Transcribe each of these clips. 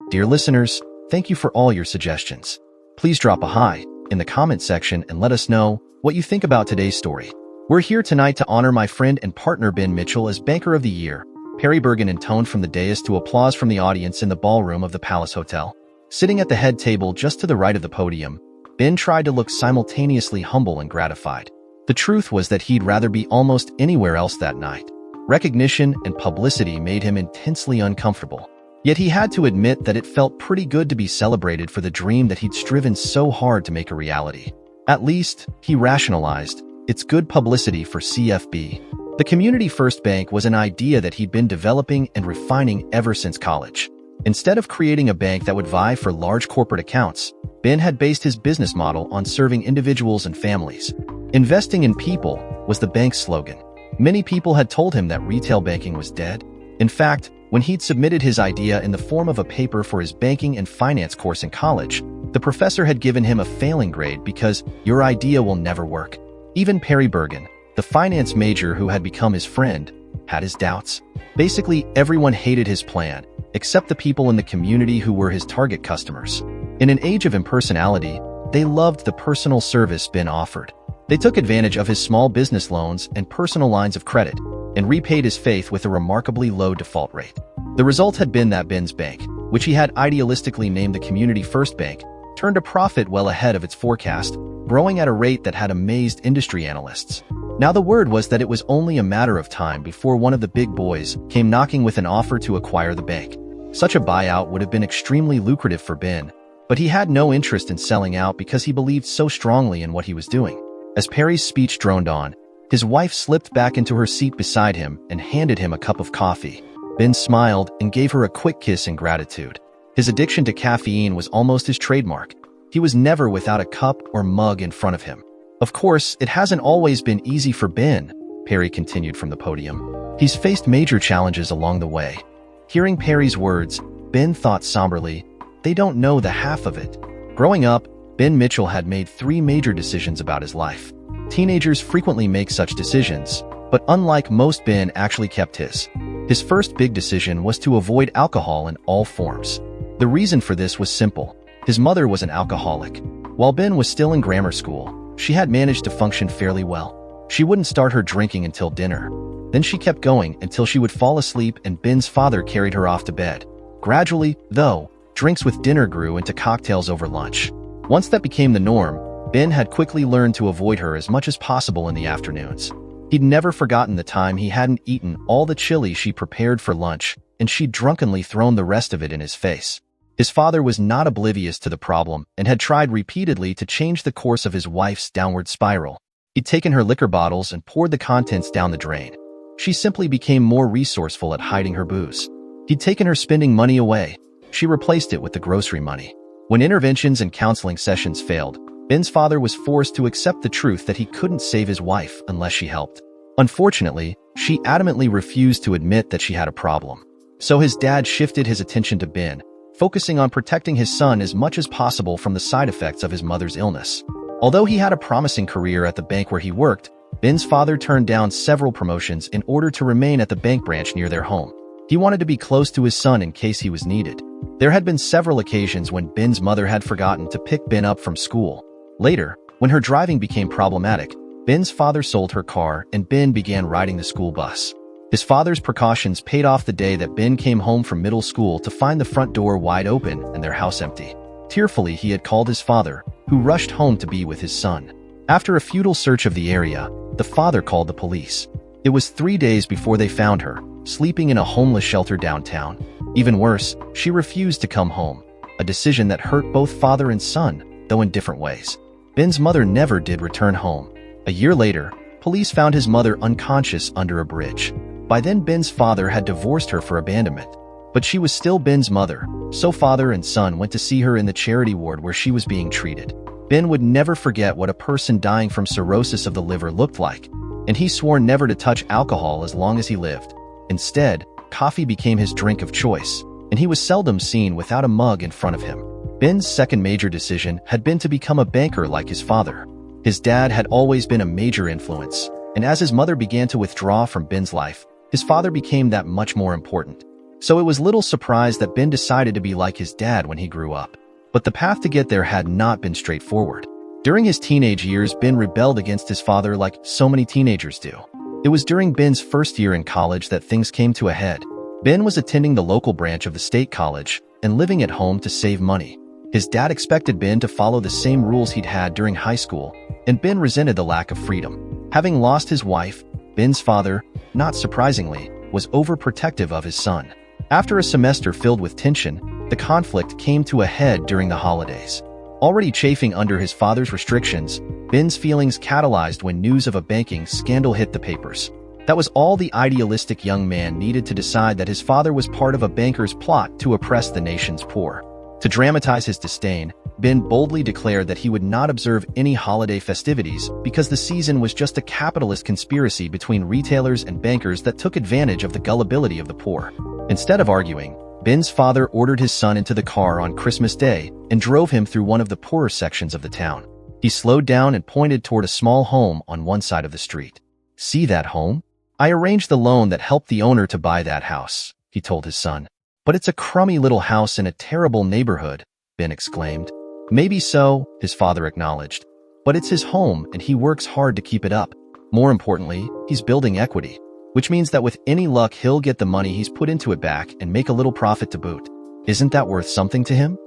Dear listeners, thank you for all your suggestions. Please drop a hi in the comment section and let us know what you think about today's story. We're here tonight to honor my friend and partner Ben Mitchell as Banker of the Year. Perry Bergen intoned from the dais to applause from the audience in the ballroom of the Palace Hotel. Sitting at the head table just to the right of the podium, Ben tried to look simultaneously humble and gratified. The truth was that he'd rather be almost anywhere else that night. Recognition and publicity made him intensely uncomfortable. Yet he had to admit that it felt pretty good to be celebrated for the dream that he'd striven so hard to make a reality. At least, he rationalized, it's good publicity for CFB. The Community First Bank was an idea that he'd been developing and refining ever since college. Instead of creating a bank that would vie for large corporate accounts, Ben had based his business model on serving individuals and families. Investing in people was the bank's slogan. Many people had told him that retail banking was dead. In fact, when he'd submitted his idea in the form of a paper for his banking and finance course in college, the professor had given him a failing grade because your idea will never work. Even Perry Bergen, the finance major who had become his friend, had his doubts. Basically, everyone hated his plan, except the people in the community who were his target customers. In an age of impersonality, they loved the personal service Ben offered. They took advantage of his small business loans and personal lines of credit, and repaid his faith with a remarkably low default rate. The result had been that Ben's bank, which he had idealistically named the Community First Bank, turned a profit well ahead of its forecast, growing at a rate that had amazed industry analysts. Now the word was that it was only a matter of time before one of the big boys came knocking with an offer to acquire the bank. Such a buyout would have been extremely lucrative for Ben, but he had no interest in selling out because he believed so strongly in what he was doing. As Perry's speech droned on, his wife slipped back into her seat beside him and handed him a cup of coffee. Ben smiled and gave her a quick kiss in gratitude. His addiction to caffeine was almost his trademark. He was never without a cup or mug in front of him. Of course, it hasn't always been easy for Ben, Perry continued from the podium. He's faced major challenges along the way. Hearing Perry's words, Ben thought somberly, they don't know the half of it. Growing up, Ben Mitchell had made 3 major decisions about his life. Teenagers frequently make such decisions, but unlike most, Ben actually kept his. His first big decision was to avoid alcohol in all forms. The reason for this was simple. His mother was an alcoholic. While Ben was still in grammar school, she had managed to function fairly well. She wouldn't start her drinking until dinner. Then she kept going until she would fall asleep and Ben's father carried her off to bed. Gradually, though, drinks with dinner grew into cocktails over lunch. Once that became the norm, Ben had quickly learned to avoid her as much as possible in the afternoons. He'd never forgotten the time he hadn't eaten all the chili she prepared for lunch, and she'd drunkenly thrown the rest of it in his face. His father was not oblivious to the problem and had tried repeatedly to change the course of his wife's downward spiral. He'd taken her liquor bottles and poured the contents down the drain. She simply became more resourceful at hiding her booze. He'd taken her spending money away. She replaced it with the grocery money. When interventions and counseling sessions failed, Ben's father was forced to accept the truth that he couldn't save his wife unless she helped. Unfortunately, she adamantly refused to admit that she had a problem. So his dad shifted his attention to Ben, focusing on protecting his son as much as possible from the side effects of his mother's illness. Although he had a promising career at the bank where he worked, Ben's father turned down several promotions in order to remain at the bank branch near their home. He wanted to be close to his son in case he was needed. There had been several occasions when Ben's mother had forgotten to pick Ben up from school. Later, when her driving became problematic, Ben's father sold her car and Ben began riding the school bus. His father's precautions paid off the day that Ben came home from middle school to find the front door wide open and their house empty. Tearfully, he had called his father, who rushed home to be with his son. After a futile search of the area, the father called the police. It was 3 days before they found her, sleeping in a homeless shelter downtown. Even worse, she refused to come home, a decision that hurt both father and son, though in different ways. Ben's mother never did return home. A year later, police found his mother unconscious under a bridge. By then, Ben's father had divorced her for abandonment. But she was still Ben's mother, so father and son went to see her in the charity ward where she was being treated. Ben would never forget what a person dying from cirrhosis of the liver looked like, and he swore never to touch alcohol as long as he lived. Instead, coffee became his drink of choice, and he was seldom seen without a mug in front of him. Ben's second major decision had been to become a banker like his father. His dad had always been a major influence, and as his mother began to withdraw from Ben's life, his father became that much more important. So it was little surprise that Ben decided to be like his dad when he grew up. But the path to get there had not been straightforward. During his teenage years, Ben rebelled against his father like so many teenagers do. It was during Ben's first year in college that things came to a head. Ben was attending the local branch of the state college and living at home to save money. His dad expected Ben to follow the same rules he'd had during high school, and Ben resented the lack of freedom. Having lost his wife, Ben's father, not surprisingly, was overprotective of his son. After a semester filled with tension, the conflict came to a head during the holidays. Already chafing under his father's restrictions, Ben's feelings catalyzed when news of a banking scandal hit the papers. That was all the idealistic young man needed to decide that his father was part of a banker's plot to oppress the nation's poor. To dramatize his disdain, Ben boldly declared that he would not observe any holiday festivities because the season was just a capitalist conspiracy between retailers and bankers that took advantage of the gullibility of the poor. Instead of arguing, Ben's father ordered his son into the car on Christmas Day and drove him through one of the poorer sections of the town. He slowed down and pointed toward a small home on one side of the street. "See that home? I arranged the loan that helped the owner to buy that house," he told his son. "But it's a crummy little house in a terrible neighborhood," Ben exclaimed. "Maybe so," his father acknowledged. "But it's his home and he works hard to keep it up. More importantly, he's building equity, which means that with any luck he'll get the money he's put into it back and make a little profit to boot. Isn't that worth something to him?"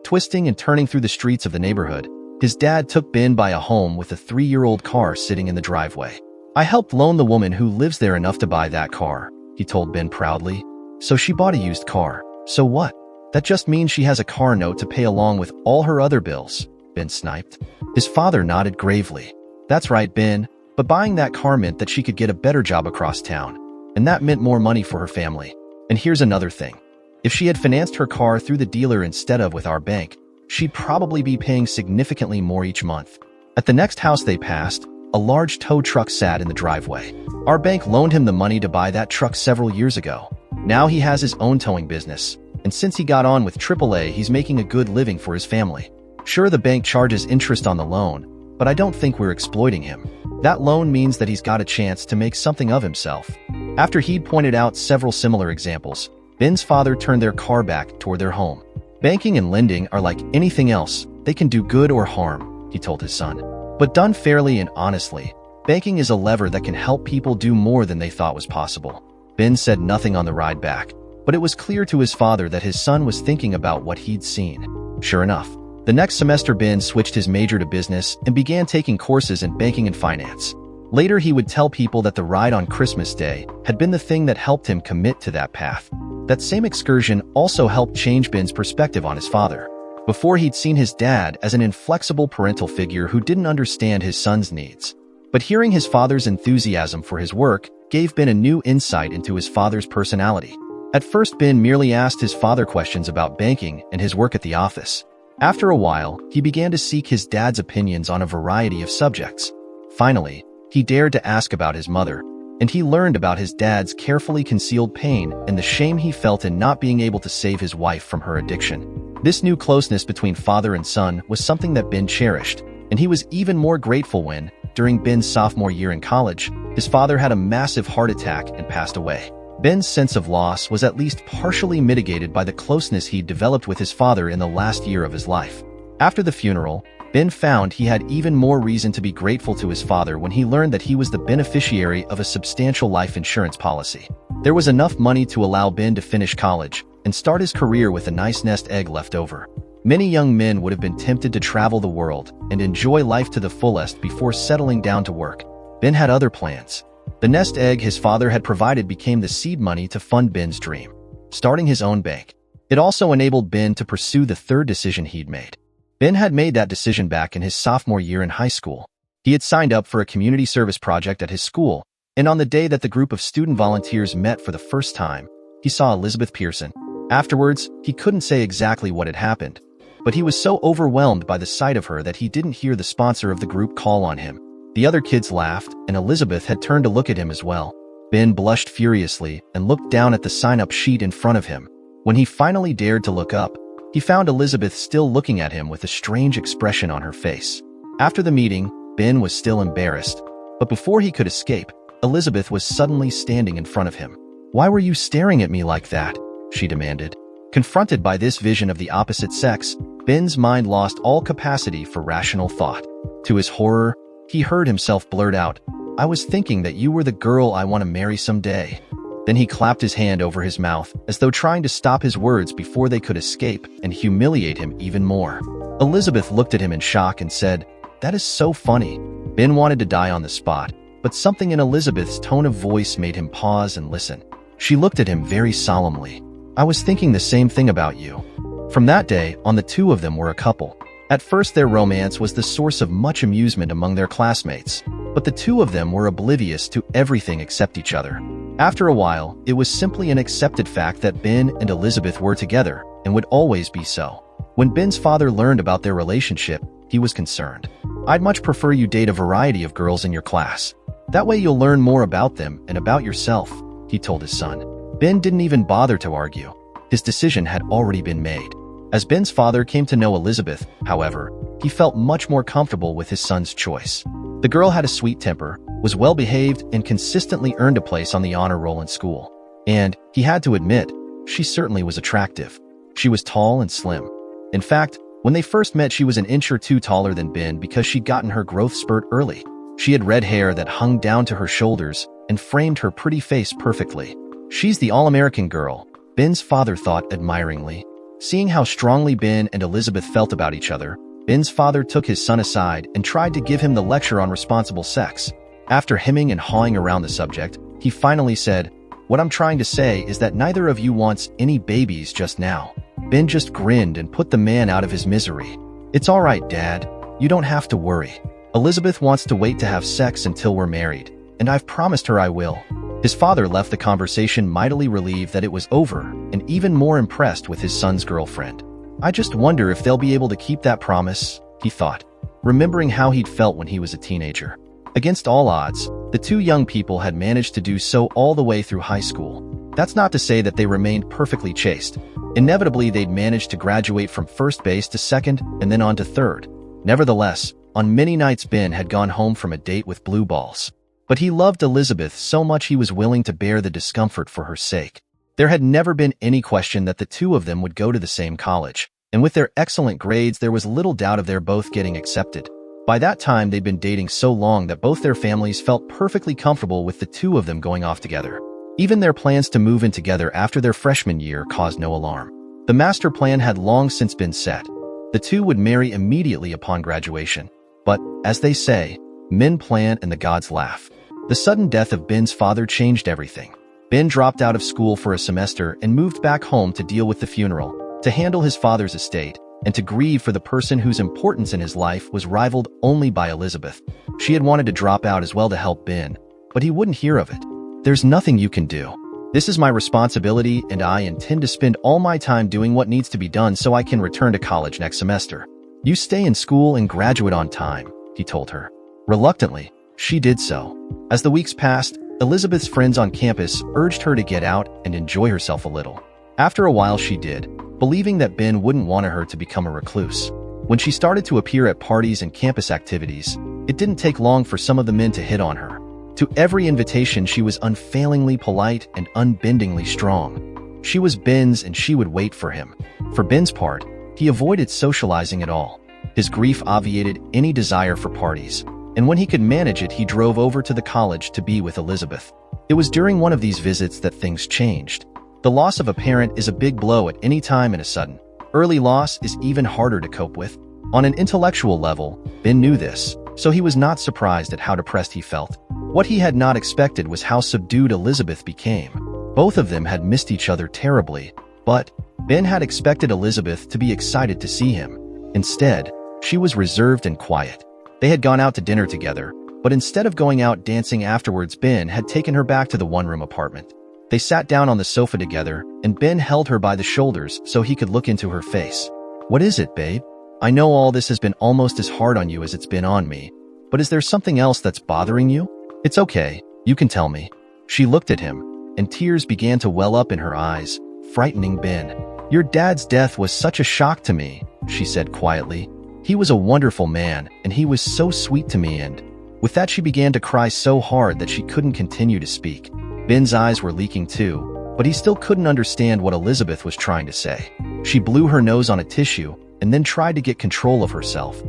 Twisting and turning through the streets of the neighborhood, his dad took Ben by a home with a 3-year-old car sitting in the driveway. "I helped loan the woman who lives there enough to buy that car," he told Ben proudly. "So she bought a used car. So what? That just means she has a car note to pay along with all her other bills," Ben sniped. His father nodded gravely. "That's right, Ben, but buying that car meant that she could get a better job across town, and that meant more money for her family. And here's another thing. If she had financed her car through the dealer instead of with our bank, she'd probably be paying significantly more each month." At the next house they passed, a large tow truck sat in the driveway. "Our bank loaned him the money to buy that truck several years ago. Now he has his own towing business, and since he got on with AAA, he's making a good living for his family. Sure, the bank charges interest on the loan, but I don't think we're exploiting him. That loan means that he's got a chance to make something of himself." After he'd pointed out several similar examples, Ben's father turned their car back toward their home. "Banking and lending are like anything else. They can do good or harm," he told his son. "But done fairly and honestly, banking is a lever that can help people do more than they thought was possible." Ben said nothing on the ride back, but it was clear to his father that his son was thinking about what he'd seen. Sure enough, the next semester Ben switched his major to business and began taking courses in banking and finance. Later he would tell people that the ride on Christmas Day had been the thing that helped him commit to that path. That same excursion also helped change Ben's perspective on his father. Before, he'd seen his dad as an inflexible parental figure who didn't understand his son's needs. But hearing his father's enthusiasm for his work gave Ben a new insight into his father's personality. At first, Ben merely asked his father questions about banking and his work at the office. After a while, he began to seek his dad's opinions on a variety of subjects. Finally, he dared to ask about his mother, and he learned about his dad's carefully concealed pain and the shame he felt in not being able to save his wife from her addiction. This new closeness between father and son was something that Ben cherished, and he was even more grateful when, during Ben's sophomore year in college, his father had a massive heart attack and passed away. Ben's sense of loss was at least partially mitigated by the closeness he'd developed with his father in the last year of his life. After the funeral, Ben found he had even more reason to be grateful to his father when he learned that he was the beneficiary of a substantial life insurance policy. There was enough money to allow Ben to finish college and start his career with a nice nest egg left over. Many young men would have been tempted to travel the world and enjoy life to the fullest before settling down to work. Ben had other plans. The nest egg his father had provided became the seed money to fund Ben's dream, starting his own bank. It also enabled Ben to pursue the third decision he'd made. Ben had made that decision back in his sophomore year in high school. He had signed up for a community service project at his school, and on the day that the group of student volunteers met for the first time, he saw Elizabeth Pearson. Afterwards, he couldn't say exactly what had happened, but he was so overwhelmed by the sight of her that he didn't hear the sponsor of the group call on him. The other kids laughed, and Elizabeth had turned to look at him as well. Ben blushed furiously and looked down at the sign-up sheet in front of him. When he finally dared to look up, he found Elizabeth still looking at him with a strange expression on her face. After the meeting, Ben was still embarrassed, but before he could escape, Elizabeth was suddenly standing in front of him. "Why were you staring at me like that?" she demanded. Confronted by this vision of the opposite sex, Ben's mind lost all capacity for rational thought. To his horror, he heard himself blurt out, "I was thinking that you were the girl I want to marry someday." Then he clapped his hand over his mouth, as though trying to stop his words before they could escape and humiliate him even more. Elizabeth looked at him in shock and said, "That is so funny." Ben wanted to die on the spot, but something in Elizabeth's tone of voice made him pause and listen. She looked at him very solemnly. "I was thinking the same thing about you." From that day on, the two of them were a couple. At first, their romance was the source of much amusement among their classmates, but the two of them were oblivious to everything except each other. After a while, it was simply an accepted fact that Ben and Elizabeth were together and would always be so. When Ben's father learned about their relationship, he was concerned. "I'd much prefer you date a variety of girls in your class. That way you'll learn more about them and about yourself," he told his son. Ben didn't even bother to argue. His decision had already been made. As Ben's father came to know Elizabeth, however, he felt much more comfortable with his son's choice. The girl had a sweet temper, was well-behaved, and consistently earned a place on the honor roll in school. And, he had to admit, she certainly was attractive. She was tall and slim. In fact, when they first met, she was an inch or two taller than Ben because she'd gotten her growth spurt early. She had red hair that hung down to her shoulders and framed her pretty face perfectly. "She's the all-American girl," Ben's father thought admiringly. Seeing how strongly Ben and Elizabeth felt about each other, Ben's father took his son aside and tried to give him the lecture on responsible sex. After hemming and hawing around the subject, he finally said, "What I'm trying to say is that neither of you wants any babies just now." Ben just grinned and put the man out of his misery. "It's all right, Dad. You don't have to worry. Elizabeth wants to wait to have sex until we're married, and I've promised her I will." His father left the conversation mightily relieved that it was over and even more impressed with his son's girlfriend. "I just wonder if they'll be able to keep that promise," he thought, remembering how he'd felt when he was a teenager. Against all odds, the two young people had managed to do so all the way through high school. That's not to say that they remained perfectly chaste. Inevitably, they'd managed to graduate from first base to second and then on to third. Nevertheless, on many nights Ben had gone home from a date with blue balls. But he loved Elizabeth so much he was willing to bear the discomfort for her sake. There had never been any question that the two of them would go to the same college, and with their excellent grades there was little doubt of their both getting accepted. By that time they'd been dating so long that both their families felt perfectly comfortable with the two of them going off together. Even their plans to move in together after their freshman year caused no alarm. The master plan had long since been set. The two would marry immediately upon graduation. But, as they say, men plan and the gods laugh. The sudden death of Ben's father changed everything. Ben dropped out of school for a semester and moved back home to deal with the funeral, to handle his father's estate, and to grieve for the person whose importance in his life was rivaled only by Elizabeth. She had wanted to drop out as well to help Ben, but he wouldn't hear of it. "There's nothing you can do. This is my responsibility, and I intend to spend all my time doing what needs to be done so I can return to college next semester. You stay in school and graduate on time," he told her. Reluctantly, she did so. As the weeks passed, Elizabeth's friends on campus urged her to get out and enjoy herself a little. After a while she did, believing that Ben wouldn't want her to become a recluse. When she started to appear at parties and campus activities, it didn't take long for some of the men to hit on her. To every invitation she was unfailingly polite and unbendingly strong. She was Ben's and she would wait for him. For Ben's part, he avoided socializing at all. His grief obviated any desire for parties, and when he could manage it he drove over to the college to be with Elizabeth. It was during one of these visits that things changed. The loss of a parent is a big blow at any time and a sudden. Early loss is even harder to cope with. On an intellectual level, Ben knew this, so he was not surprised at how depressed he felt. What he had not expected was how subdued Elizabeth became. Both of them had missed each other terribly, but Ben had expected Elizabeth to be excited to see him. Instead, she was reserved and quiet. They had gone out to dinner together, but instead of going out dancing afterwards, Ben had taken her back to the one-room apartment. They sat down on the sofa together, and Ben held her by the shoulders so he could look into her face. "What is it, babe? I know all this has been almost as hard on you as it's been on me, but is there something else that's bothering you? It's okay, you can tell me." She looked at him, and tears began to well up in her eyes, frightening Ben. "Your dad's death was such a shock to me," she said quietly. "He was a wonderful man, and he was so sweet to me," and with that she began to cry so hard that she couldn't continue to speak. Ben's eyes were leaking too, but he still couldn't understand what Elizabeth was trying to say. She blew her nose on a tissue and then tried to get control of herself.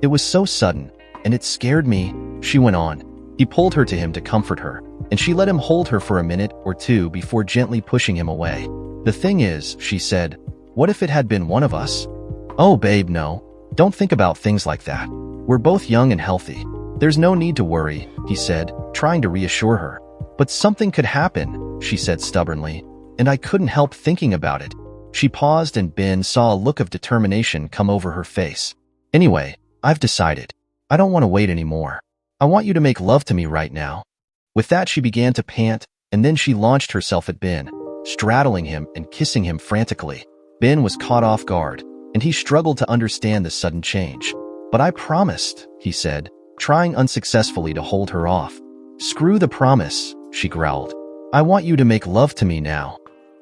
"It was so sudden, and it scared me," she went on. He pulled her to him to comfort her, and she let him hold her for a minute or two before gently pushing him away. "The thing is," she said, "what if it had been one of us?" "Oh, babe, no. Don't think about things like that. We're both young and healthy. There's no need to worry," he said, trying to reassure her. "But something could happen," she said stubbornly, "and I couldn't help thinking about it." She paused and Ben saw a look of determination come over her face. "Anyway, I've decided. I don't want to wait anymore. I want you to make love to me right now." With that, she began to pant, and then she launched herself at Ben, straddling him and kissing him frantically. Ben was caught off guard, and he struggled to understand the sudden change. "But I promised," he said, trying unsuccessfully to hold her off. "Screw the promise," she growled. "I want you to make love to me now."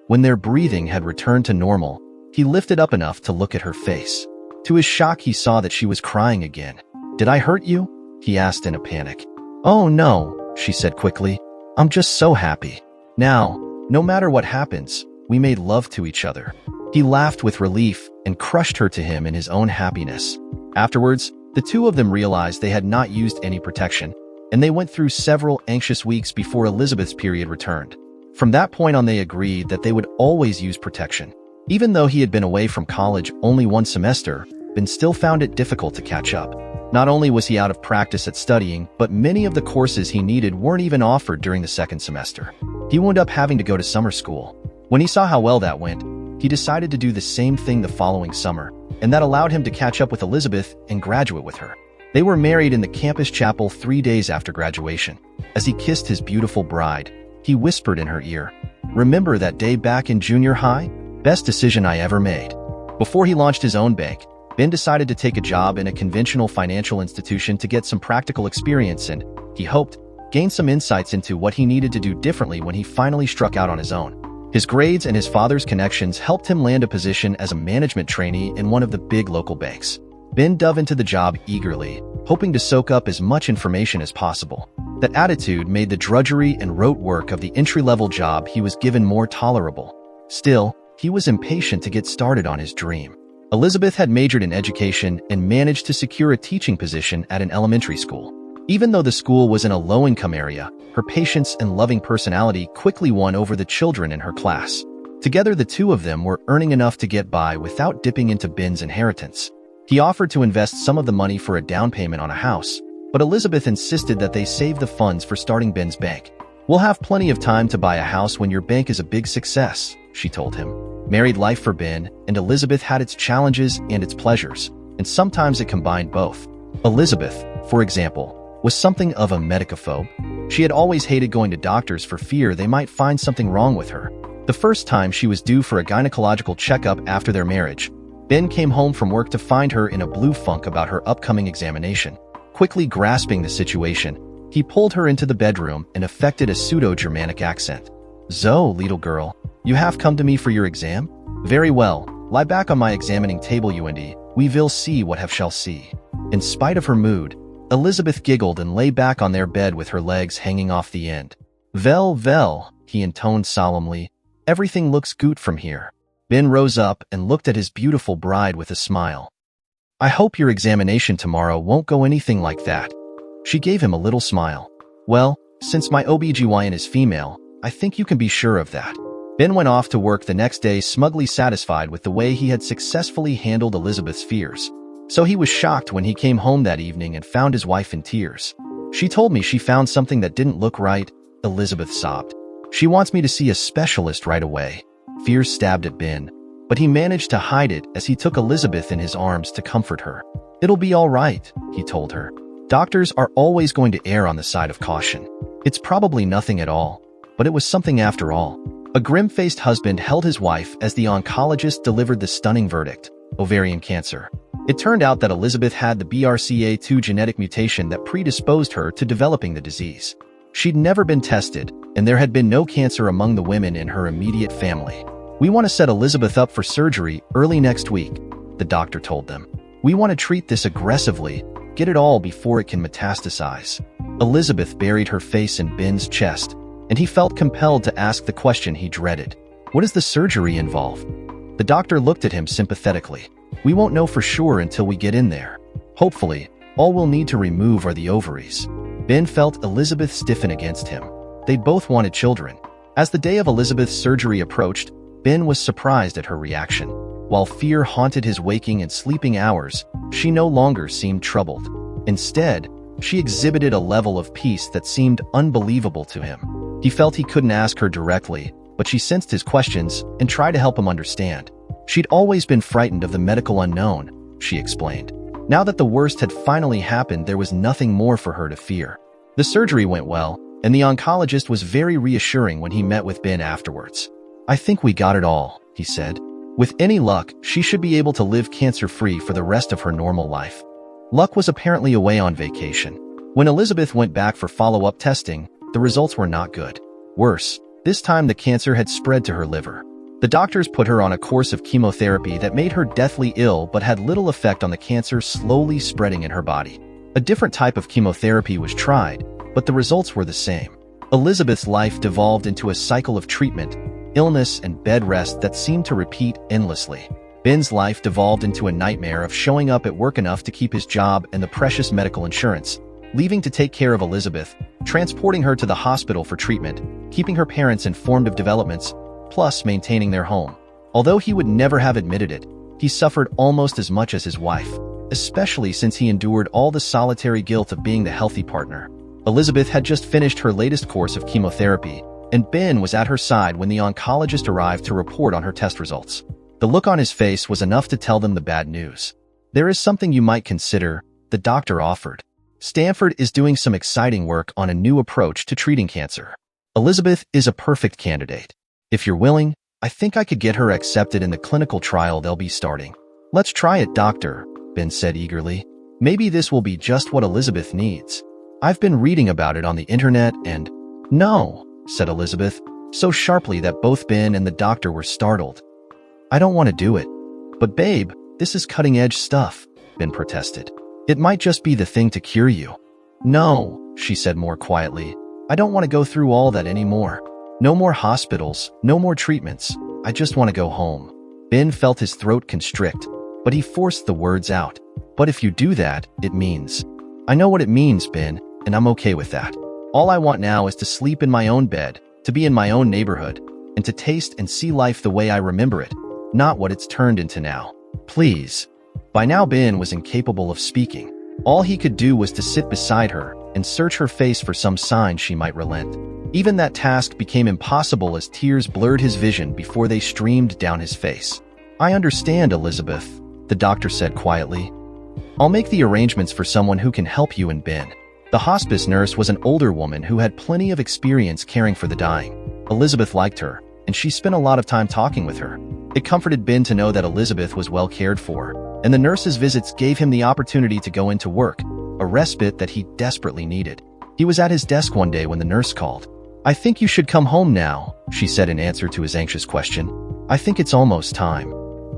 When their breathing had returned to normal, he lifted up enough to look at her face. To his shock, he saw that she was crying again. "Did I hurt you?" he asked in a panic. "Oh no," she said quickly. "I'm just so happy. Now, no matter what happens, we made love to each other." He laughed with relief and crushed her to him in his own happiness. Afterwards, the two of them realized they had not used any protection, and they went through several anxious weeks before Elizabeth's period returned. From that point on, they agreed that they would always use protection. Even though he had been away from college only one semester, Ben still found it difficult to catch up. Not only was he out of practice at studying, but many of the courses he needed weren't even offered during the second semester. He wound up having to go to summer school. When he saw how well that went, he decided to do the same thing the following summer, and that allowed him to catch up with Elizabeth and graduate with her. They were married in the campus chapel 3 days after graduation. As he kissed his beautiful bride, he whispered in her ear, "Remember that day back in junior high? Best decision I ever made." Before he launched his own bank, Ben decided to take a job in a conventional financial institution to get some practical experience and, he hoped, gain some insights into what he needed to do differently when he finally struck out on his own. His grades and his father's connections helped him land a position as a management trainee in one of the big local banks. Ben dove into the job eagerly, hoping to soak up as much information as possible. That attitude made the drudgery and rote work of the entry-level job he was given more tolerable. Still, he was impatient to get started on his dream. Elizabeth had majored in education and managed to secure a teaching position at an elementary school. Even though the school was in a low-income area, her patience and loving personality quickly won over the children in her class. Together, the two of them were earning enough to get by without dipping into Ben's inheritance. He offered to invest some of the money for a down payment on a house, but Elizabeth insisted that they save the funds for starting Ben's bank. "We'll have plenty of time to buy a house when your bank is a big success," she told him. Married life for Ben and Elizabeth had its challenges and its pleasures, and sometimes it combined both. Elizabeth, for example, was something of a medicophobe. She had always hated going to doctors for fear they might find something wrong with her. The first time she was due for a gynecological checkup after their marriage, Ben came home from work to find her in a blue funk about her upcoming examination. Quickly grasping the situation, he pulled her into the bedroom and affected a pseudo-Germanic accent. "So, little girl, you have come to me for your exam? Very well, lie back on my examining table, we will see what have shall see." In spite of her mood, Elizabeth giggled and lay back on their bed with her legs hanging off the end. Vel, he intoned solemnly, "everything looks good from here." Ben rose up and looked at his beautiful bride with a smile. "I hope your examination tomorrow won't go anything like that." She gave him a little smile. "Well, since my OBGYN is female, I think you can be sure of that." Ben went off to work the next day smugly satisfied with the way he had successfully handled Elizabeth's fears. So he was shocked when he came home that evening and found his wife in tears. "She told me she found something that didn't look right," Elizabeth sobbed. "She wants me to see a specialist right away." Fears stabbed at Ben, but he managed to hide it as he took Elizabeth in his arms to comfort her. "It'll be all right," he told her. "Doctors are always going to err on the side of caution. It's probably nothing at all, but it was something after all." A grim-faced husband held his wife as the oncologist delivered the stunning verdict: ovarian cancer. It turned out that Elizabeth had the BRCA2 genetic mutation that predisposed her to developing the disease. She'd never been tested, and there had been no cancer among the women in her immediate family. "We want to set Elizabeth up for surgery early next week," the doctor told them. "We want to treat this aggressively, get it all before it can metastasize." Elizabeth buried her face in Ben's chest, and he felt compelled to ask the question he dreaded. What does the surgery involve? The doctor looked at him sympathetically. We won't know for sure until we get in there. Hopefully, all we'll need to remove are the ovaries. Ben felt Elizabeth stiffen against him. They both wanted children. As the day of Elizabeth's surgery approached, Ben was surprised at her reaction. While fear haunted his waking and sleeping hours, she no longer seemed troubled. Instead, she exhibited a level of peace that seemed unbelievable to him. He felt he couldn't ask her directly, but she sensed his questions and tried to help him understand. She'd always been frightened of the medical unknown, she explained. Now that the worst had finally happened, there was nothing more for her to fear. The surgery went well, and the oncologist was very reassuring when he met with Ben afterwards. I think we got it all, he said. With any luck, she should be able to live cancer-free for the rest of her normal life. Luck was apparently away on vacation. When Elizabeth went back for follow-up testing, the results were not good. Worse, this time the cancer had spread to her liver. The doctors put her on a course of chemotherapy that made her deathly ill but had little effect on the cancer slowly spreading in her body. A different type of chemotherapy was tried, but the results were the same. Elizabeth's life devolved into a cycle of treatment, illness, and bed rest that seemed to repeat endlessly. Ben's life devolved into a nightmare of showing up at work enough to keep his job and the precious medical insurance, leaving to take care of Elizabeth, transporting her to the hospital for treatment, keeping her parents informed of developments, plus maintaining their home. Although he would never have admitted it, he suffered almost as much as his wife, especially since he endured all the solitary guilt of being the healthy partner. Elizabeth had just finished her latest course of chemotherapy, and Ben was at her side when the oncologist arrived to report on her test results. The look on his face was enough to tell them the bad news. There is something you might consider, the doctor offered. Stanford is doing some exciting work on a new approach to treating cancer. Elizabeth is a perfect candidate. If you're willing, I think I could get her accepted in the clinical trial they'll be starting. Let's try it, doctor, Ben said eagerly. Maybe this will be just what Elizabeth needs. I've been reading about it on the internet and… No, said Elizabeth, so sharply that both Ben and the doctor were startled. I don't want to do it. But babe, this is cutting-edge stuff, Ben protested. It might just be the thing to cure you. No, she said more quietly. I don't want to go through all that anymore. No more hospitals, no more treatments. I just want to go home. Ben felt his throat constrict, but he forced the words out. But if you do that, it means… I know what it means, Ben, and I'm okay with that. All I want now is to sleep in my own bed, to be in my own neighborhood, and to taste and see life the way I remember it, not what it's turned into now. Please. By now Ben was incapable of speaking. All he could do was to sit beside her and search her face for some sign she might relent. Even that task became impossible as tears blurred his vision before they streamed down his face. I understand, Elizabeth, the doctor said quietly. I'll make the arrangements for someone who can help you and Ben. The hospice nurse was an older woman who had plenty of experience caring for the dying. Elizabeth liked her, and she spent a lot of time talking with her. It comforted Ben to know that Elizabeth was well cared for, and the nurse's visits gave him the opportunity to go into work, a respite that he desperately needed. He was at his desk one day when the nurse called. I think you should come home now, she said in answer to his anxious question. I think it's almost time.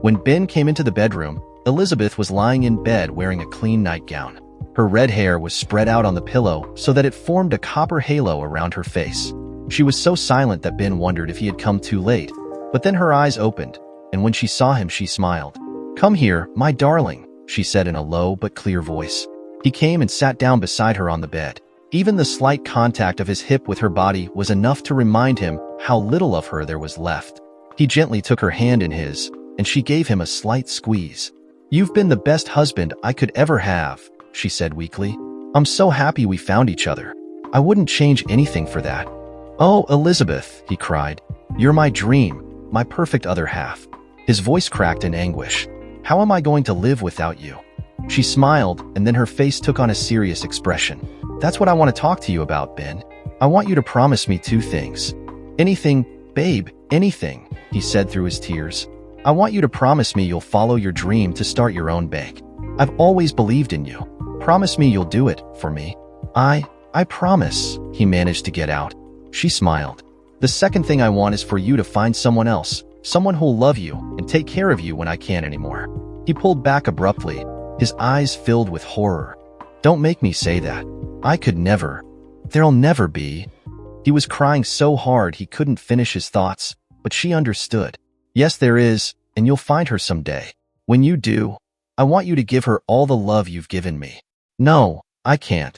When Ben came into the bedroom, Elizabeth was lying in bed wearing a clean nightgown. Her red hair was spread out on the pillow so that it formed a copper halo around her face. She was so silent that Ben wondered if he had come too late. But then her eyes opened, and when she saw him, she smiled. Come here, my darling, she said in a low but clear voice. He came and sat down beside her on the bed. Even the slight contact of his hip with her body was enough to remind him how little of her there was left. He gently took her hand in his, and she gave him a slight squeeze. You've been the best husband I could ever have, she said weakly. I'm so happy we found each other. I wouldn't change anything for that. Oh, Elizabeth, he cried. You're my dream, my perfect other half. His voice cracked in anguish. How am I going to live without you? She smiled, and then her face took on a serious expression. That's what I want to talk to you about, Ben. I want you to promise me 2 things. Anything, babe, anything, he said through his tears. I want you to promise me you'll follow your dream to start your own bank. I've always believed in you. Promise me you'll do it for me. I promise, he managed to get out. She smiled. The second thing I want is for you to find someone else, someone who'll love you and take care of you when I can't anymore. He pulled back abruptly, his eyes filled with horror. Don't make me say that. I could never. There'll never be. He was crying so hard he couldn't finish his thoughts, but she understood. Yes, there is, and you'll find her someday. When you do, I want you to give her all the love you've given me. No, I can't.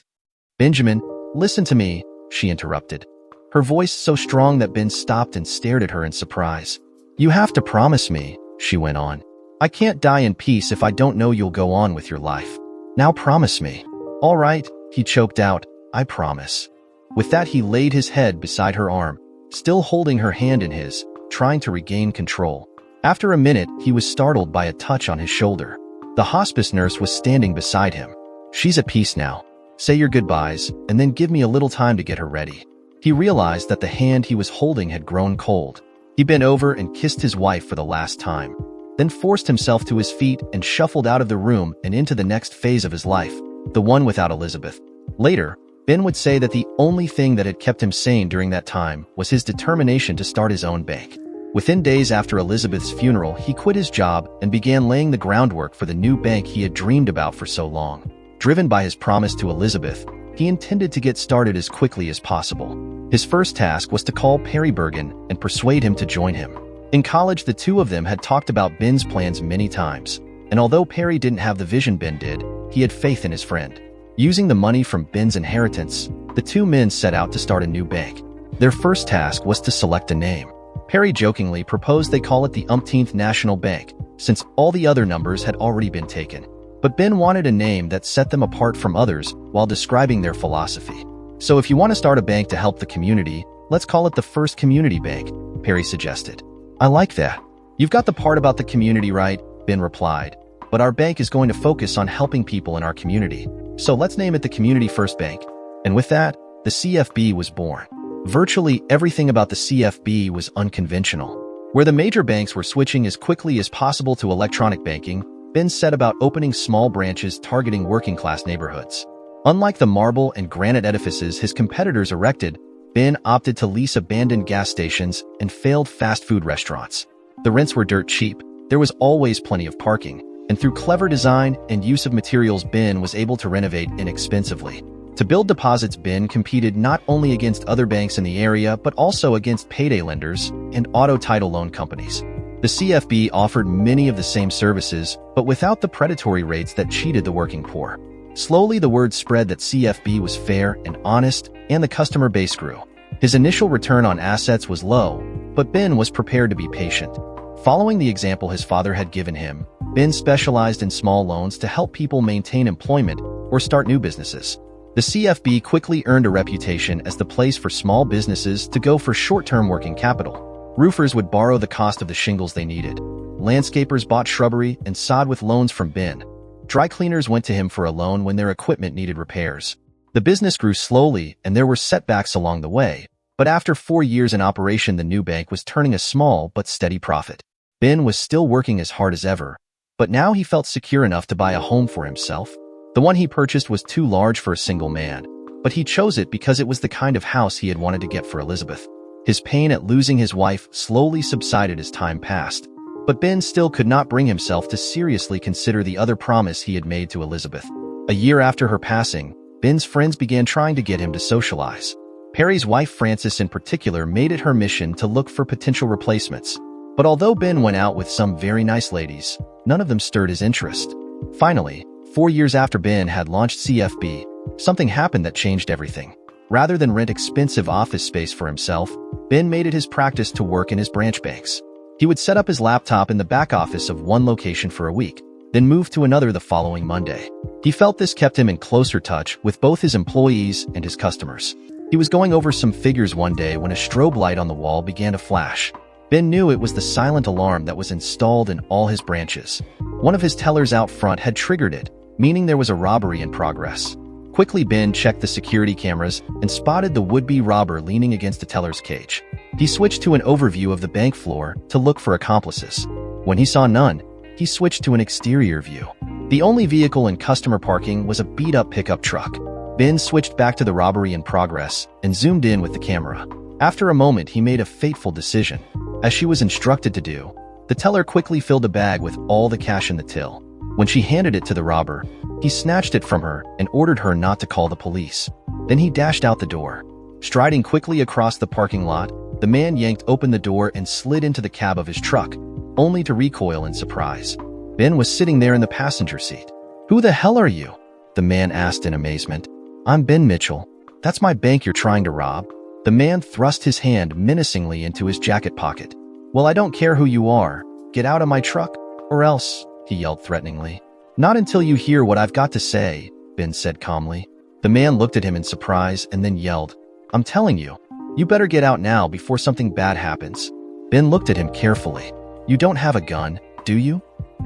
Benjamin, listen to me, she interrupted. Her voice so strong that Ben stopped and stared at her in surprise. You have to promise me, she went on. I can't die in peace if I don't know you'll go on with your life. Now promise me. All right, he choked out, I promise. With that, he laid his head beside her arm, still holding her hand in his, trying to regain control. After a minute, he was startled by a touch on his shoulder. The hospice nurse was standing beside him. She's at peace now. Say your goodbyes, and then give me a little time to get her ready. He realized that the hand he was holding had grown cold. He bent over and kissed his wife for the last time, then forced himself to his feet and shuffled out of the room and into the next phase of his life, the one without Elizabeth. Later, Ben would say that the only thing that had kept him sane during that time was his determination to start his own bank. Within days after Elizabeth's funeral, he quit his job and began laying the groundwork for the new bank he had dreamed about for so long. Driven by his promise to Elizabeth, he intended to get started as quickly as possible. His first task was to call Perry Bergen and persuade him to join him. In college, the two of them had talked about Ben's plans many times, and although Perry didn't have the vision Ben did, he had faith in his friend. Using the money from Ben's inheritance, the two men set out to start a new bank. Their first task was to select a name. Perry jokingly proposed they call it the umpteenth National Bank, since all the other numbers had already been taken. But Ben wanted a name that set them apart from others while describing their philosophy. So if you want to start a bank to help the community, let's call it the First Community Bank, Perry suggested. I like that. You've got the part about the community right, Ben replied. But our bank is going to focus on helping people in our community. So let's name it the Community First Bank. And with that, the CFB was born. Virtually everything about the CFB was unconventional. Where the major banks were switching as quickly as possible to electronic banking, Ben set about opening small branches targeting working-class neighborhoods. Unlike the marble and granite edifices his competitors erected, Ben opted to lease abandoned gas stations and failed fast food restaurants. The rents were dirt cheap, there was always plenty of parking, and through clever design and use of materials Ben was able to renovate inexpensively. To build deposits, Ben competed not only against other banks in the area but also against payday lenders and auto title loan companies. The CFB offered many of the same services, but without the predatory rates that cheated the working poor. Slowly, the word spread that CFB was fair and honest, and the customer base grew. His initial return on assets was low, but Ben was prepared to be patient. Following the example his father had given him, Ben specialized in small loans to help people maintain employment or start new businesses. The CFB quickly earned a reputation as the place for small businesses to go for short-term working capital. Roofers would borrow the cost of the shingles they needed. Landscapers bought shrubbery and sod with loans from Ben. Dry cleaners went to him for a loan when their equipment needed repairs. The business grew slowly and there were setbacks along the way, but after 4 years in operation, the new bank was turning a small but steady profit. Ben was still working as hard as ever, but now he felt secure enough to buy a home for himself. The one he purchased was too large for a single man, but he chose it because it was the kind of house he had wanted to get for Elizabeth. His pain at losing his wife slowly subsided as time passed, but Ben still could not bring himself to seriously consider the other promise he had made to Elizabeth. A year after her passing, Ben's friends began trying to get him to socialize. Perry's wife Frances in particular made it her mission to look for potential replacements. But although Ben went out with some very nice ladies, none of them stirred his interest. Finally, 4 years after Ben had launched CFB, something happened that changed everything. Rather than rent expensive office space for himself, Ben made it his practice to work in his branch banks. He would set up his laptop in the back office of one location for a week, then move to another the following Monday. He felt this kept him in closer touch with both his employees and his customers. He was going over some figures one day when a strobe light on the wall began to flash. Ben knew it was the silent alarm that was installed in all his branches. One of his tellers out front had triggered it, meaning there was a robbery in progress. Quickly, Ben checked the security cameras and spotted the would-be robber leaning against the teller's cage. He switched to an overview of the bank floor to look for accomplices. When he saw none, he switched to an exterior view. The only vehicle in customer parking was a beat-up pickup truck. Ben switched back to the robbery in progress and zoomed in with the camera. After a moment, he made a fateful decision. As she was instructed to do, the teller quickly filled a bag with all the cash in the till. When she handed it to the robber, he snatched it from her and ordered her not to call the police. Then he dashed out the door. Striding quickly across the parking lot, the man yanked open the door and slid into the cab of his truck, only to recoil in surprise. Ben was sitting there in the passenger seat. "Who the hell are you?" the man asked in amazement. "I'm Ben Mitchell. That's my bank you're trying to rob." The man thrust his hand menacingly into his jacket pocket. "Well, I don't care who you are. Get out of my truck, or else," he yelled threateningly. "Not until you hear what I've got to say," Ben said calmly. The man looked at him in surprise and then yelled, "I'm telling you, you better get out now before something bad happens." Ben looked at him carefully. "You don't have a gun, do you?"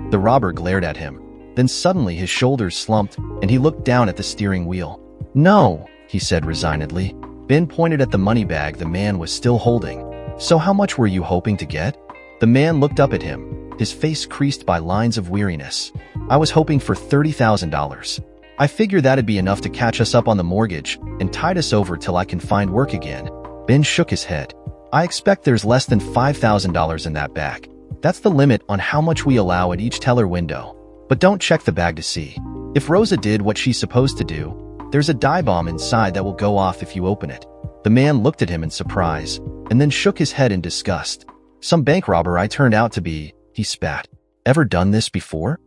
The robber glared at him. Then suddenly his shoulders slumped and he looked down at the steering wheel. "No," he said resignedly. Ben pointed at the money bag the man was still holding. "So how much were you hoping to get?" The man looked up at him, his face creased by lines of weariness. "I was hoping for $30,000. I figure that'd be enough to catch us up on the mortgage and tide us over till I can find work again." Ben shook his head. "I expect there's less than $5,000 in that bag. That's the limit on how much we allow at each teller window. But don't check the bag to see. If Rosa did what she's supposed to do, there's a dye bomb inside that will go off if you open it." The man looked at him in surprise and then shook his head in disgust. "Some bank robber I turned out to be," he spat. "Ever done this before?"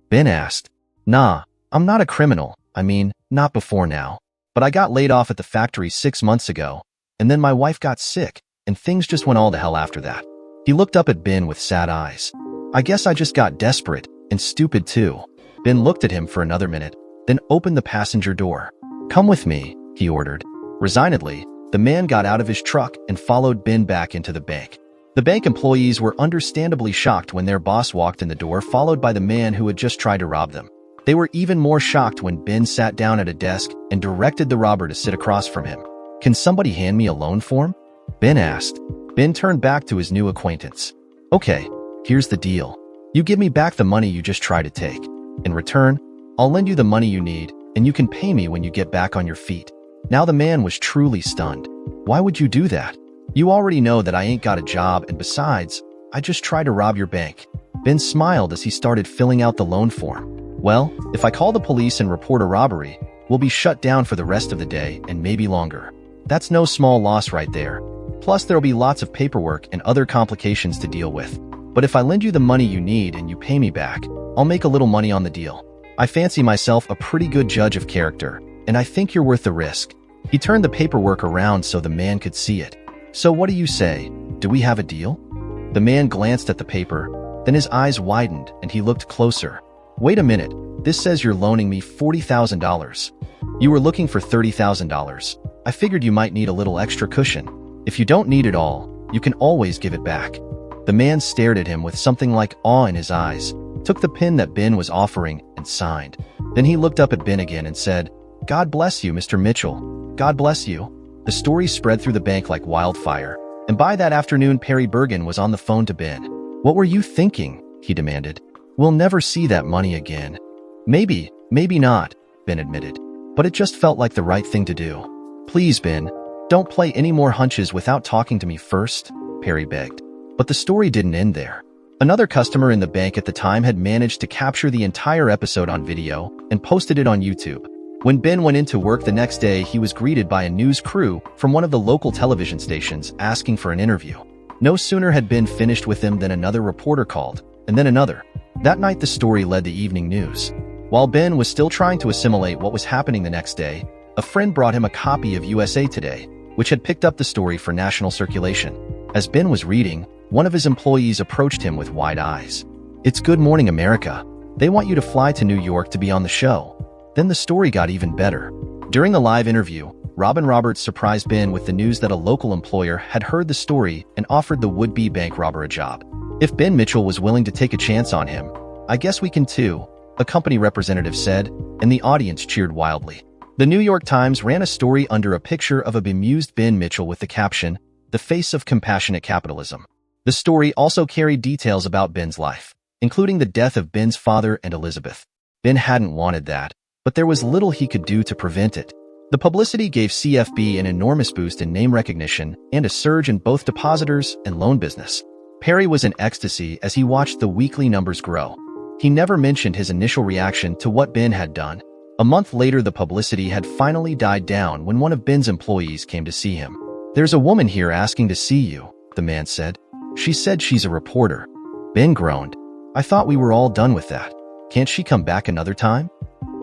Ben asked. "Nah, I'm not a criminal. I mean, not before now. But I got laid off at the factory 6 months ago, and then my wife got sick, and things just went all to hell after that." He looked up at Ben with sad eyes. "I guess I just got desperate, and stupid too." Ben looked at him for another minute, then opened the passenger door. "Come with me," he ordered. Resignedly, the man got out of his truck and followed Ben back into the bank. The bank employees were understandably shocked when their boss walked in the door followed by the man who had just tried to rob them. They were even more shocked when Ben sat down at a desk and directed the robber to sit across from him. "Can somebody hand me a loan form?" Ben asked. Ben turned back to his new acquaintance. "Okay, here's the deal. You give me back the money you just tried to take. In return, I'll lend you the money you need, and you can pay me when you get back on your feet." Now the man was truly stunned. "Why would you do that? You already know that I ain't got a job, and besides, I just tried to rob your bank." Ben smiled as he started filling out the loan form. "Well, if I call the police and report a robbery, we'll be shut down for the rest of the day and maybe longer. That's no small loss right there. Plus, there'll be lots of paperwork and other complications to deal with. But if I lend you the money you need and you pay me back, I'll make a little money on the deal. I fancy myself a pretty good judge of character, and I think you're worth the risk." He turned the paperwork around so the man could see it. "So what do you say? Do we have a deal?" The man glanced at the paper, then his eyes widened and he looked closer. "Wait a minute, this says you're loaning me $40,000. You were looking for $30,000. I figured you might need a little extra cushion. If you don't need it all, you can always give it back." The man stared at him with something like awe in his eyes, took the pen that Ben was offering, and signed. Then he looked up at Ben again and said, "God bless you, Mr. Mitchell. God bless you." The story spread through the bank like wildfire, and by that afternoon Perry Bergen was on the phone to Ben. "What were you thinking?" he demanded. "We'll never see that money again." Maybe not," Ben admitted. "But it just felt like the right thing to do." "Please, Ben, don't play any more hunches without talking to me first," Perry begged. But the story didn't end there. Another customer in the bank at the time had managed to capture the entire episode on video and posted it on YouTube. When Ben went into work the next day, he was greeted by a news crew from one of the local television stations asking for an interview. No sooner had Ben finished with them than another reporter called, and then another. That night the story led the evening news. While Ben was still trying to assimilate what was happening the next day, a friend brought him a copy of USA Today, which had picked up the story for national circulation. As Ben was reading, one of his employees approached him with wide eyes. "It's Good Morning America. They want you to fly to New York to be on the show." Then the story got even better. During the live interview, Robin Roberts surprised Ben with the news that a local employer had heard the story and offered the would-be bank robber a job. If Ben Mitchell was willing to take a chance on him, "I guess we can too," a company representative said, and the audience cheered wildly. The New York Times ran a story under a picture of a bemused Ben Mitchell with the caption, "The Face of Compassionate Capitalism." The story also carried details about Ben's life, including the death of Ben's father and Elizabeth. Ben hadn't wanted that, but there was little he could do to prevent it. The publicity gave CFB an enormous boost in name recognition and a surge in both depositors and loan business. Perry was in ecstasy as he watched the weekly numbers grow. He never mentioned his initial reaction to what Ben had done. A month later, the publicity had finally died down when one of Ben's employees came to see him. "There's a woman here asking to see you," the man said. "She said she's a reporter." Ben groaned. "I thought we were all done with that. Can't she come back another time?"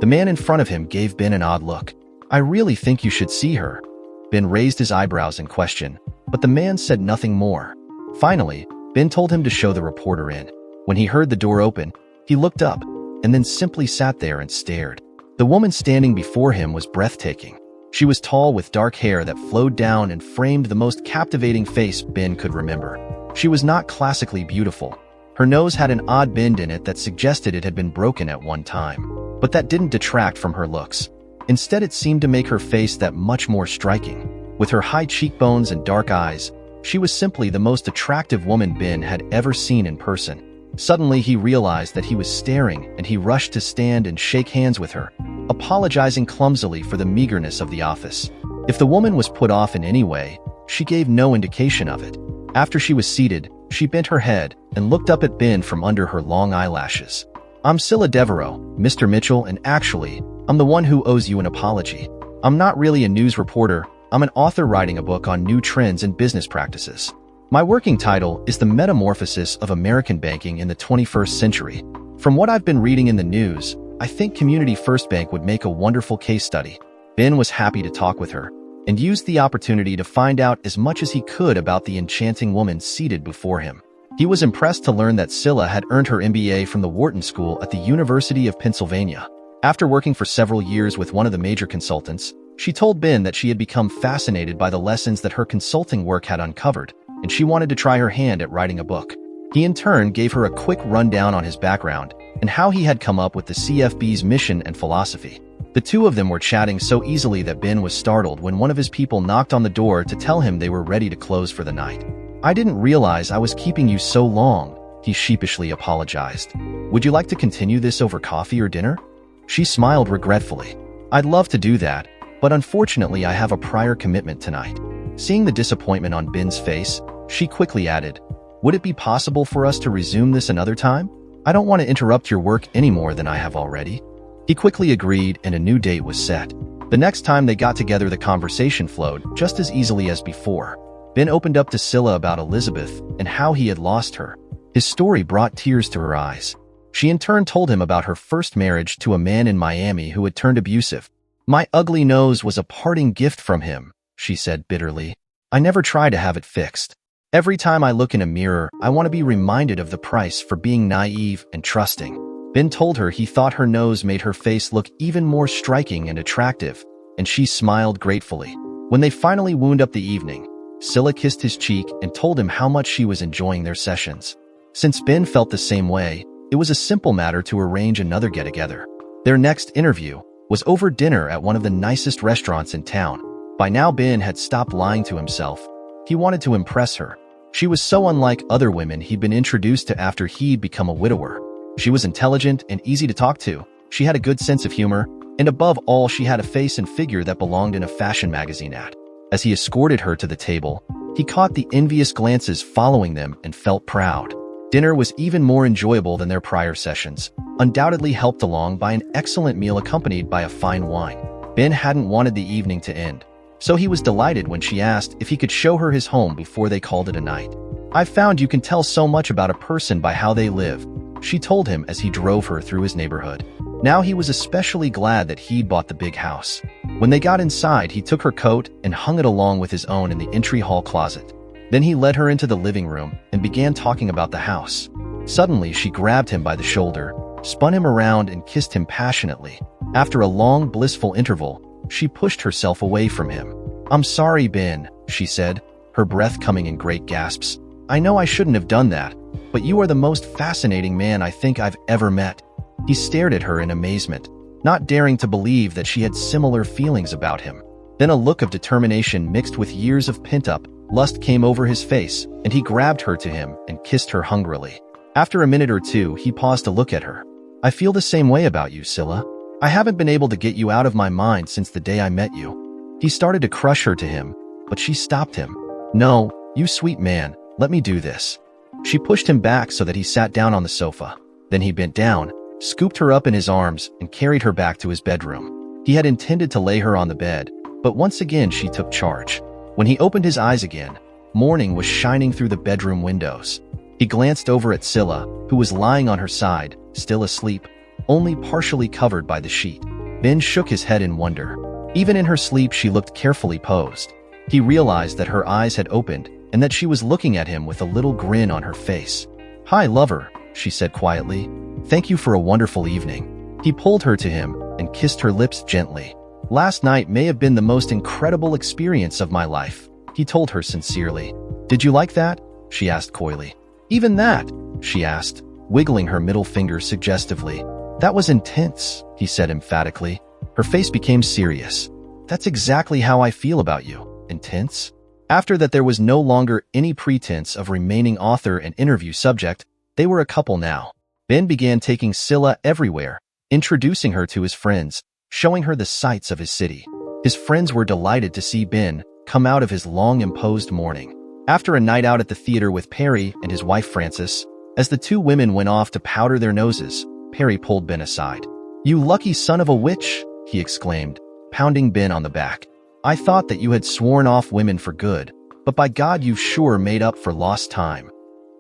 The man in front of him gave Ben an odd look. "I really think you should see her." Ben raised his eyebrows in question, but the man said nothing more. Finally, Ben told him to show the reporter in. When he heard the door open, he looked up and then simply sat there and stared. The woman standing before him was breathtaking. She was tall with dark hair that flowed down and framed the most captivating face Ben could remember. She was not classically beautiful. Her nose had an odd bend in it that suggested it had been broken at one time. But that didn't detract from her looks. Instead, it seemed to make her face that much more striking. With her high cheekbones and dark eyes, she was simply the most attractive woman Ben had ever seen in person. Suddenly, he realized that he was staring, and he rushed to stand and shake hands with her, apologizing clumsily for the meagerness of the office. If the woman was put off in any way, she gave no indication of it. After she was seated, she bent her head and looked up at Ben from under her long eyelashes. "I'm Scylla Devereaux, Mr. Mitchell, and actually, I'm the one who owes you an apology. I'm not really a news reporter. I'm an author writing a book on new trends and business practices. My working title is The Metamorphosis of American Banking in the 21st Century. From what I've been reading in the news, I think Community First Bank would make a wonderful case study." Ben was happy to talk with her and used the opportunity to find out as much as he could about the enchanting woman seated before him. He was impressed to learn that Scylla had earned her MBA from the Wharton School at the University of Pennsylvania. After working for several years with one of the major consultants, she told Ben that she had become fascinated by the lessons that her consulting work had uncovered, and she wanted to try her hand at writing a book. He in turn gave her a quick rundown on his background and how he had come up with the CFB's mission and philosophy. The two of them were chatting so easily that Ben was startled when one of his people knocked on the door to tell him they were ready to close for the night. "I didn't realize I was keeping you so long," he sheepishly apologized. "Would you like to continue this over coffee or dinner?" She smiled regretfully. "I'd love to do that, but unfortunately I have a prior commitment tonight." Seeing the disappointment on Ben's face, she quickly added, "Would it be possible for us to resume this another time? I don't want to interrupt your work any more than I have already." He quickly agreed, and a new date was set. The next time they got together, the conversation flowed just as easily as before. Ben opened up to Scylla about Elizabeth and how he had lost her. His story brought tears to her eyes. She in turn told him about her first marriage to a man in Miami who had turned abusive. "My ugly nose was a parting gift from him," she said bitterly. "I never try to have it fixed. Every time I look in a mirror, I want to be reminded of the price for being naive and trusting." Ben told her he thought her nose made her face look even more striking and attractive, and she smiled gratefully. When they finally wound up the evening, Scylla kissed his cheek and told him how much she was enjoying their sessions. Since Ben felt the same way, it was a simple matter to arrange another get-together. Their next interview was over dinner at one of the nicest restaurants in town. By now, Ben had stopped lying to himself. He wanted to impress her. She was so unlike other women he'd been introduced to after he'd become a widower. She was intelligent and easy to talk to. She had a good sense of humor, and above all, she had a face and figure that belonged in a fashion magazine ad. As he escorted her to the table, he caught the envious glances following them and felt proud. Dinner was even more enjoyable than their prior sessions, undoubtedly helped along by an excellent meal accompanied by a fine wine. Ben hadn't wanted the evening to end, so he was delighted when she asked if he could show her his home before they called it a night. "I've found you can tell so much about a person by how they live," she told him as he drove her through his neighborhood. Now he was especially glad that he'd bought the big house. When they got inside, he took her coat and hung it along with his own in the entry hall closet. Then he led her into the living room and began talking about the house. Suddenly, she grabbed him by the shoulder, spun him around, and kissed him passionately. After a long, blissful interval, she pushed herself away from him. "I'm sorry, Ben," she said, her breath coming in great gasps. "I know I shouldn't have done that, but you are the most fascinating man I think I've ever met." He stared at her in amazement, not daring to believe that she had similar feelings about him. Then a look of determination mixed with years of pent-up lust came over his face, and he grabbed her to him and kissed her hungrily. After a minute or two, he paused to look at her. "I feel the same way about you, Scylla. I haven't been able to get you out of my mind since the day I met you." He started to crush her to him, but she stopped him. "No, you sweet man, let me do this." She pushed him back so that he sat down on the sofa. Then he bent down, scooped her up in his arms, and carried her back to his bedroom. He had intended to lay her on the bed, but once again she took charge. When he opened his eyes again, morning was shining through the bedroom windows. He glanced over at Scylla, who was lying on her side, still asleep, only partially covered by the sheet. Ben shook his head in wonder. Even in her sleep, she looked carefully posed. He realized that her eyes had opened and that she was looking at him with a little grin on her face. "Hi, lover," she said quietly. "Thank you for a wonderful evening." He pulled her to him and kissed her lips gently. "Last night may have been the most incredible experience of my life," he told her sincerely. "Did you like that?" she asked coyly. "Even that?" she asked, wiggling her middle finger suggestively. "That was intense," he said emphatically. Her face became serious. "That's exactly how I feel about you. Intense?" After that, there was no longer any pretense of remaining author and interview subject. They were a couple now. Ben began taking Scylla everywhere, introducing her to his friends, showing her the sights of his city. His friends were delighted to see Ben come out of his long-imposed mourning. After a night out at the theater with Perry and his wife Frances, as the two women went off to powder their noses, Perry pulled Ben aside. "You lucky son of a witch," he exclaimed, pounding Ben on the back. "I thought that you had sworn off women for good, but by God, you've sure made up for lost time."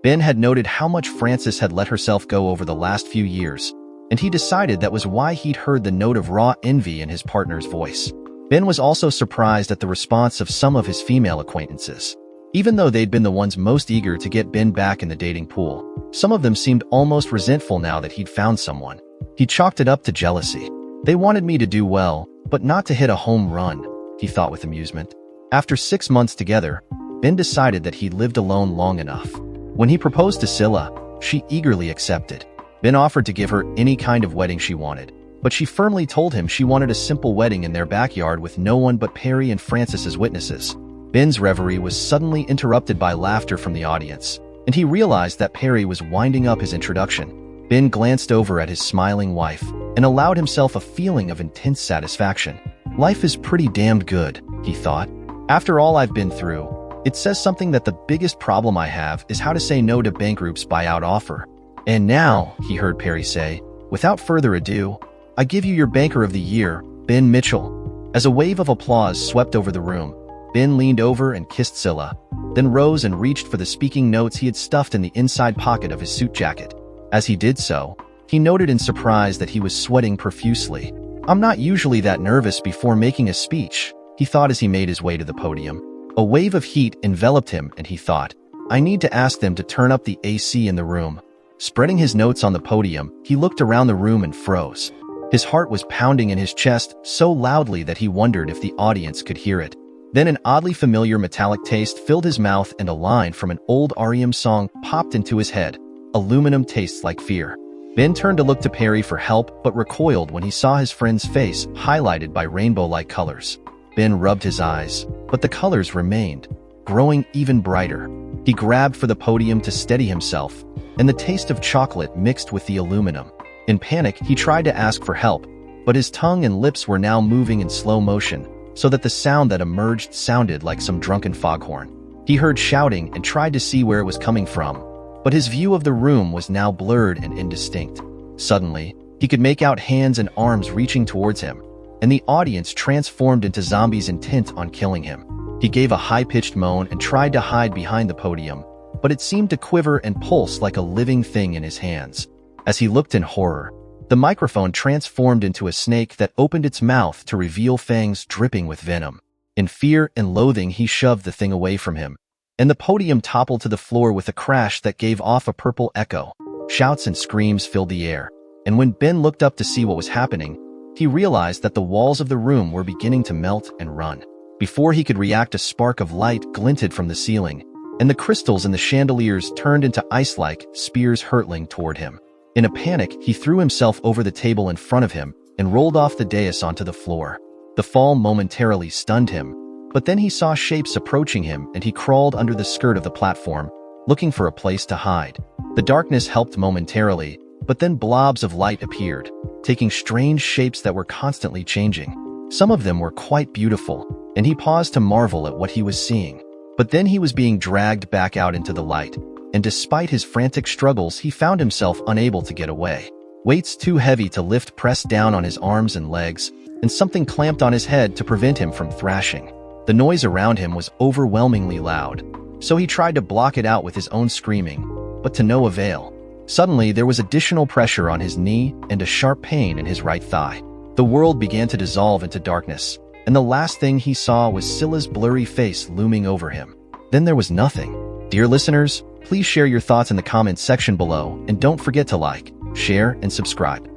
Ben had noted how much Frances had let herself go over the last few years, and he decided that was why he'd heard the note of raw envy in his partner's voice. Ben was also surprised at the response of some of his female acquaintances. Even though they'd been the ones most eager to get Ben back in the dating pool, some of them seemed almost resentful now that he'd found someone. He chalked it up to jealousy. "They wanted me to do well, but not to hit a home run," he thought with amusement. After 6 months together, Ben decided that he'd lived alone long enough. When he proposed to Scylla, she eagerly accepted. Ben offered to give her any kind of wedding she wanted, but she firmly told him she wanted a simple wedding in their backyard with no one but Perry and Frances as witnesses. Ben's reverie was suddenly interrupted by laughter from the audience, and he realized that Perry was winding up his introduction. Ben glanced over at his smiling wife and allowed himself a feeling of intense satisfaction. "Life is pretty damned good," he thought. "After all I've been through, it says something that the biggest problem I have is how to say no to Bankgroup's buyout offer." "And now," he heard Perry say, "without further ado, I give you your Banker of the Year, Ben Mitchell." As a wave of applause swept over the room, Ben leaned over and kissed Scylla, then rose and reached for the speaking notes he had stuffed in the inside pocket of his suit jacket. As he did so, he noted in surprise that he was sweating profusely. "I'm not usually that nervous before making a speech," he thought as he made his way to the podium. A wave of heat enveloped him, and he thought, "I need to ask them to turn up the AC in the room." Spreading his notes on the podium, he looked around the room and froze. His heart was pounding in his chest so loudly that he wondered if the audience could hear it. Then an oddly familiar metallic taste filled his mouth and a line from an old REM song popped into his head. "Aluminum tastes like fear." Ben turned to look to Perry for help, but recoiled when he saw his friend's face highlighted by rainbow-like colors. Ben rubbed his eyes, but the colors remained, growing even brighter. He grabbed for the podium to steady himself, and the taste of chocolate mixed with the aluminum. In panic, he tried to ask for help, but his tongue and lips were now moving in slow motion, so that the sound that emerged sounded like some drunken foghorn. He heard shouting and tried to see where it was coming from, but his view of the room was now blurred and indistinct. Suddenly, he could make out hands and arms reaching towards him, and the audience transformed into zombies intent on killing him. He gave a high-pitched moan and tried to hide behind the podium, but it seemed to quiver and pulse like a living thing in his hands. As he looked in horror, the microphone transformed into a snake that opened its mouth to reveal fangs dripping with venom. In fear and loathing, he shoved the thing away from him, and the podium toppled to the floor with a crash that gave off a purple echo. Shouts and screams filled the air, and when Ben looked up to see what was happening, he realized that the walls of the room were beginning to melt and run. Before he could react, a spark of light glinted from the ceiling, and the crystals in the chandeliers turned into ice-like spears hurtling toward him. In a panic, he threw himself over the table in front of him and rolled off the dais onto the floor. The fall momentarily stunned him, but then he saw shapes approaching him and he crawled under the skirt of the platform, looking for a place to hide. The darkness helped momentarily, but then blobs of light appeared, taking strange shapes that were constantly changing. Some of them were quite beautiful, and he paused to marvel at what he was seeing. But then he was being dragged back out into the light, and despite his frantic struggles, he found himself unable to get away. Weights too heavy to lift pressed down on his arms and legs, and something clamped on his head to prevent him from thrashing. The noise around him was overwhelmingly loud, so he tried to block it out with his own screaming, but to no avail. Suddenly, there was additional pressure on his knee and a sharp pain in his right thigh. The world began to dissolve into darkness, and the last thing he saw was Scylla's blurry face looming over him. Then there was nothing. Dear listeners, please share your thoughts in the comments section below, and don't forget to like, share, and subscribe.